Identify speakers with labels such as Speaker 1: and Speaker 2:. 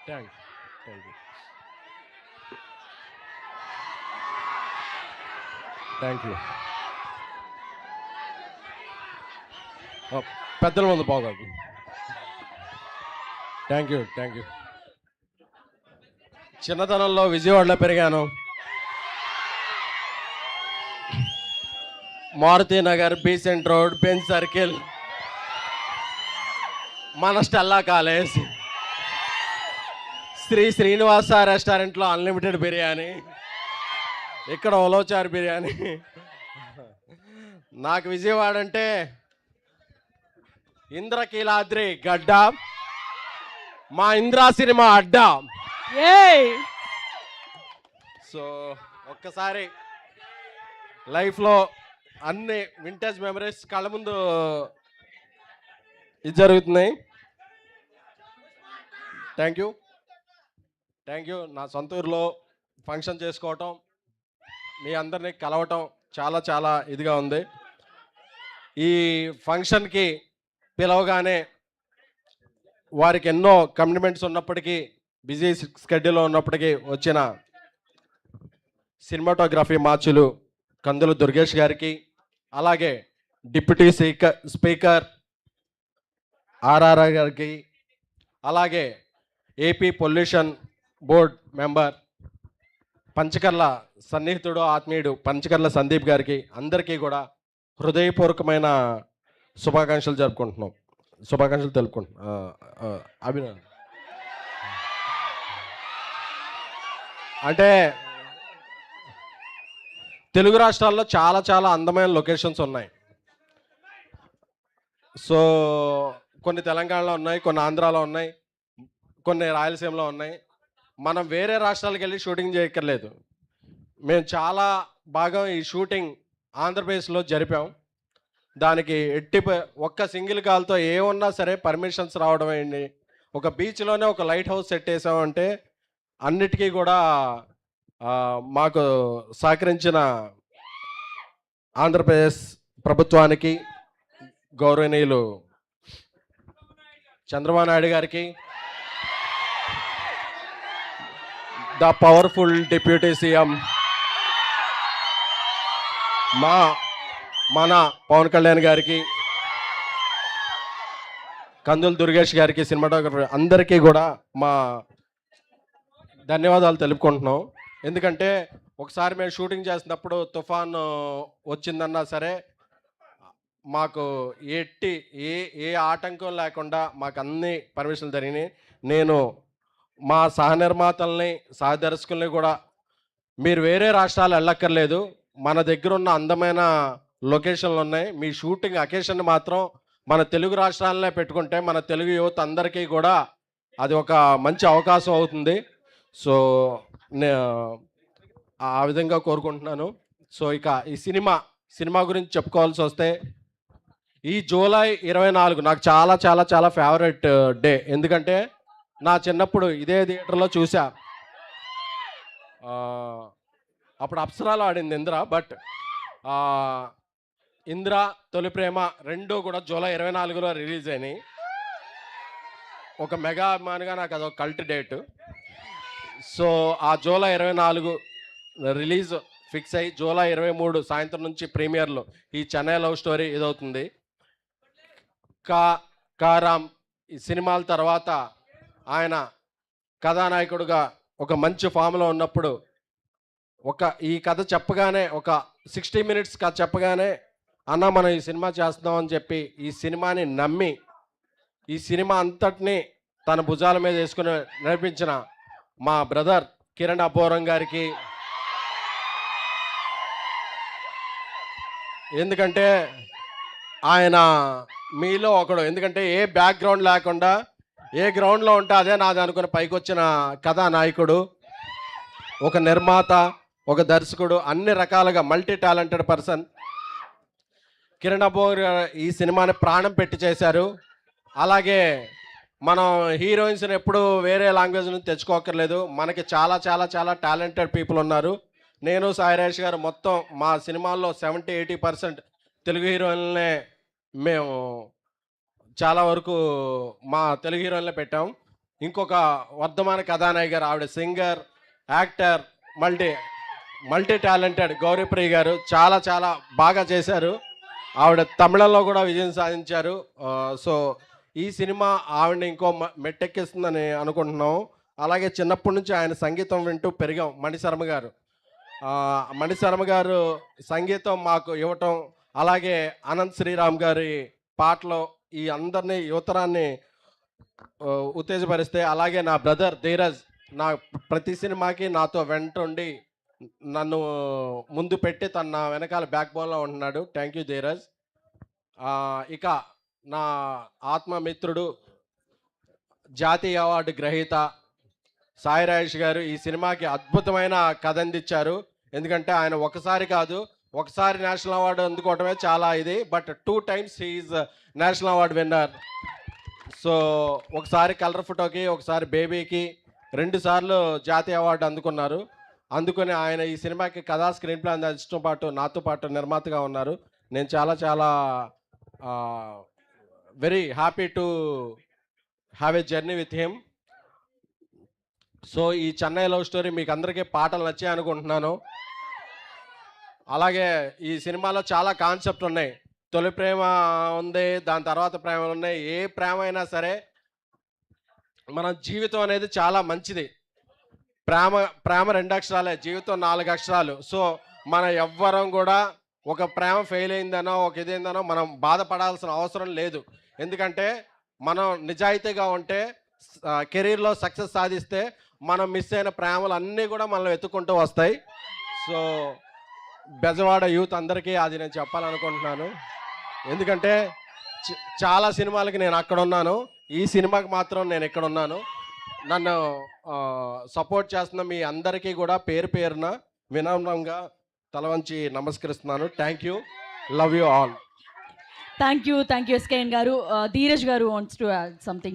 Speaker 1: Thank thank you thank you. పెద్దల ముందు బాగోదు. Thank you thank you. చిన్నతనంలో విజయవాడలో పెరిగాను. Maruti Nagar, Besant road, bench circle, మన స్టెల్లా కాలేజ్, శ్రీనివాస రెస్టారెంట్లో అన్లిమిటెడ్ బిర్యానీ, ఇక్కడ ఉలవచారు బిర్యానీ. నాకు విజయవాడ అంటే ఇంద్రకీలాద్రి గడ్డ, మా ఇంద్రా సినిమా అడ్డా. సో ఒక్కసారి లైఫ్లో అన్ని వింటేజ్ మెమరీస్ కళ్ళ ముందు ఇది జరుగుతున్నాయి. Thank you thank you. నా సొంత ఊరిలో ఫంక్షన్ చేసుకోవటం, మీ అందరినీ కలవటం చాలా చాలా ఇదిగా ఉంది. ఈ ఫంక్షన్కి పిలవగానే వారికి ఎన్నో కమిట్మెంట్స్ ఉన్నప్పటికీ, బిజీ స్కెడ్యూల్లో ఉన్నప్పటికీ వచ్చిన సినిమాటోగ్రఫీ మార్చులు కందులు దుర్గేష్ గారికి, అలాగే డిప్యూటీ స్పీకర్ ఆర్ఆర్ గారికి, అలాగే AP pollution board member Panchakarla సన్నిహితుడు ఆత్మీయుడు పంచకర్ల సందీప్ గారికి, అందరికీ కూడా హృదయపూర్వకమైన శుభాకాంక్షలు తెలుపుకుంటున్నాం. అభినందన. అంటే తెలుగు రాష్ట్రాల్లో చాలా చాలా అందమైన లొకేషన్స్ ఉన్నాయి. సో కొన్ని తెలంగాణలో ఉన్నాయి, కొన్ని ఆంధ్రాలో ఉన్నాయి, కొన్ని రాయలసీమలో ఉన్నాయి. మనం వేరే రాష్ట్రాలకు వెళ్ళి షూటింగ్ చేయక్కర్లేదు. మేము చాలా బాగా ఈ షూటింగ్ ఆంధ్రప్రదేశ్లో జరిపాం. దానికి ఒక్క సింగిల్ కాల్తో ఏమన్నా సరే పర్మిషన్స్ రావడం అయింది. ఒక బీచ్లోనే ఒక లైట్ హౌస్ సెట్ చేసామంటే అన్నిటికీ కూడా మాకు సహకరించిన ఆంధ్రప్రదేశ్ ప్రభుత్వానికి, గౌరవనీయులు చంద్రబాబు నాయుడు గారికి, ద పవర్ఫుల్ డిప్యూటీ సీఎం మన పవన్ కళ్యాణ్ గారికి, కందులు దుర్గేష్ గారికి, సినిమాటోగ్రఫర్ అందరికీ కూడా మా ధన్యవాదాలు తెలుపుకుంటున్నాం. ఎందుకంటే ఒకసారి మేము షూటింగ్ చేసినప్పుడు తుఫాన్ వచ్చిందన్నా సరే మాకు ఏ ఆటంకం లేకుండా మాకు అన్ని పర్మిషన్లు జరిగినాయి. నేను మా సహనిర్మాతల్ని, సహదర్శకుల్ని కూడా మీరు వేరే రాష్ట్రాలు వెళ్ళక్కర్లేదు, మన దగ్గర ఉన్న అందమైన లొకేషన్లు ఉన్నాయి, మీ షూటింగ్ అకేషన్ మాత్రం మన తెలుగు రాష్ట్రాలనే పెట్టుకుంటే మన తెలుగు యువత అందరికీ కూడా అది ఒక మంచి అవకాశం అవుతుంది. సో ఆ విధంగా కోరుకుంటున్నాను. సో ఇక ఈ సినిమా గురించి చెప్పుకోవాల్సి వస్తే, ఈ జూలై 24 నాకు చాలా చాలా చాలా ఫేవరెట్ డే. ఎందుకంటే నా చిన్నప్పుడు ఇదే థియేటర్లో చూసా. అప్పుడు అప్సరాలో ఆడింది ఇంద్ర, బట్ ఇంద్ర, తొలి ప్రేమ రెండూ కూడా జూలై 24లో రిలీజ్ అయినాయి. ఒక మెగా అభిమానిగా నాకు అదొక కల్ట్ డేట్. సో ఆ జూలై 24 రిలీజ్ ఫిక్స్ అయ్యి జూలై 23 సాయంత్రం నుంచి ప్రీమియర్లో ఈ చెన్నై లవ్ స్టోరీ ఇదవుతుంది. కారామ్ ఈ సినిమాల తర్వాత ఆయన కథానాయకుడుగా ఒక మంచి ఫామ్లో ఉన్నప్పుడు ఈ కథ చెప్పగానే, ఒక 60 మినిట్స్ కథ చెప్పగానే, అన్న మనం ఈ సినిమా చేస్తున్నాం అని చెప్పి ఈ సినిమాని నమ్మి ఈ సినిమా అంతటినీ తన భుజాల మీద వేసుకుని నడిపించిన మా బ్రదర్ కిరణ్ అబ్బోరం గారికి, ఎందుకంటే ఆయన మీలో ఒకడు. ఎందుకంటే ఏ బ్యాక్గ్రౌండ్ లేకుండా ఏ గ్రౌండ్లో ఉంటే అదే నాది అనుకుని పైకి వచ్చిన కథానాయకుడు, ఒక నిర్మాత, ఒక దర్శకుడు, అన్ని రకాలుగా మల్టీ టాలెంటెడ్ పర్సన్ కిరణ్ అబ్బోర్ ఈ సినిమాని ప్రాణం పెట్టి చేశారు. అలాగే మనం హీరోయిన్స్ని ఎప్పుడు వేరే లాంగ్వేజ్ నుంచి తెచ్చుకోకర్లేదు, మనకి చాలా చాలా చాలా టాలెంటెడ్ పీపుల్ ఉన్నారు. నేను సాయిరాజ్ గారు మొత్తం మా సినిమాల్లో 70-80% తెలుగు హీరోయిన్లనే మేము చాలా వరకు మా తెలుగు హీరోయిన్లే పెట్టాం. ఇంకొక వర్ధమాన కథానాయక గారు, ఆవిడ singer, actor, multi multi talented Gouri Priya గారు చాలా చాలా బాగా చేశారు. ఆవిడ తమిళంలో కూడా విజయం సాధించారు. సో ఈ సినిమా ఆవిడని ఇంకో మెట్టెక్కిస్తుందని అనుకుంటున్నాం. అలాగే చిన్నప్పటి నుంచి ఆయన సంగీతం వింటూ పెరిగాం. మణిశర్మ గారు, మణిశర్మ గారు సంగీతం మాకు ఇవ్వటం, అలాగే అనంత్ శ్రీరామ్ గారి పాటలు ఈ అందరినీ యువతరాన్ని ఉత్తేజపరిస్తే, అలాగే నా బ్రదర్ ధీరజ్ నా ప్రతి సినిమాకి నాతో వెంటుండి నన్ను ముందు పెట్టి తన నా వెనకాల బ్యాక్ బోన్లో ఉంటున్నాడు. Thank you Dheeraj. ఇక నా ఆత్మమిత్రుడు, జాతీయ అవార్డు గ్రహీత సాయి రాజేష్ గారు ఈ సినిమాకి అద్భుతమైన కథ అందించారు. ఎందుకంటే ఆయన ఒకసారి కాదు, ఒకసారి నేషనల్ అవార్డు అందుకోవటమే చాలా ఇది, but 2 times he's national award winner. So ఒకసారి కలర్ ఫోటోకి, ఒకసారి బేబీకి 2 సార్లు జాతీయ అవార్డు అందుకున్నారు. అందుకని ఆయన ఈ సినిమాకి కథా స్క్రీన్ ప్లే అందించడం పాటు నాతో పాటు నిర్మాతగా ఉన్నారు. నేను చాలా చాలా very happy to have a journey with him. So ఈ చెన్నై లవ్ స్టోరీ మీకు అందరికీ పాటలు నచ్చాయి అనుకుంటున్నాను. అలాగే ఈ సినిమాలో చాలా కాన్సెప్ట్ ఉన్నాయి. తొలి ప్రేమ ఉంది, దాని తర్వాత ప్రేమలు ఉన్నాయి. ఏ ప్రేమ అయినా సరే మన జీవితం అనేది చాలా మంచిది. ప్రేమ ప్రేమ 2 అక్షరాలే, జీవితం 4 అక్షరాలు. సో మనం ఎవ్వరం కూడా ఒక ప్రేమ ఫెయిల్ అయిందనో ఒక ఇదేందనో మనం బాధపడాల్సిన అవసరం లేదు. ఎందుకంటే మనం నిజాయితీగా ఉంటే, కెరీర్లో సక్సెస్ సాధిస్తే మనం మిస్ అయిన ప్రేమలు అన్నీ కూడా మనం వెతుక్కుంటూ వస్తాయి. సో బెజవాడ యూత్ అందరికీ అది నేను చెప్పాలనుకుంటున్నాను. ఎందుకంటే చాలా సినిమాలకి నేను అక్కడ ఉన్నాను, ఈ సినిమాకి మాత్రం నేను ఇక్కడ ఉన్నాను. నన్ను సపోర్ట్ చేస్తున్న మీ అందరికీ కూడా పేరు పేరున వినమ్రంగా తల వంచి నమస్కరిస్తున్నాను. Thank you, love you all.
Speaker 2: Thank you SKN గారు. ధీరజ్ గారు వాంట్స్ టు యాడ్ సంథింగ్.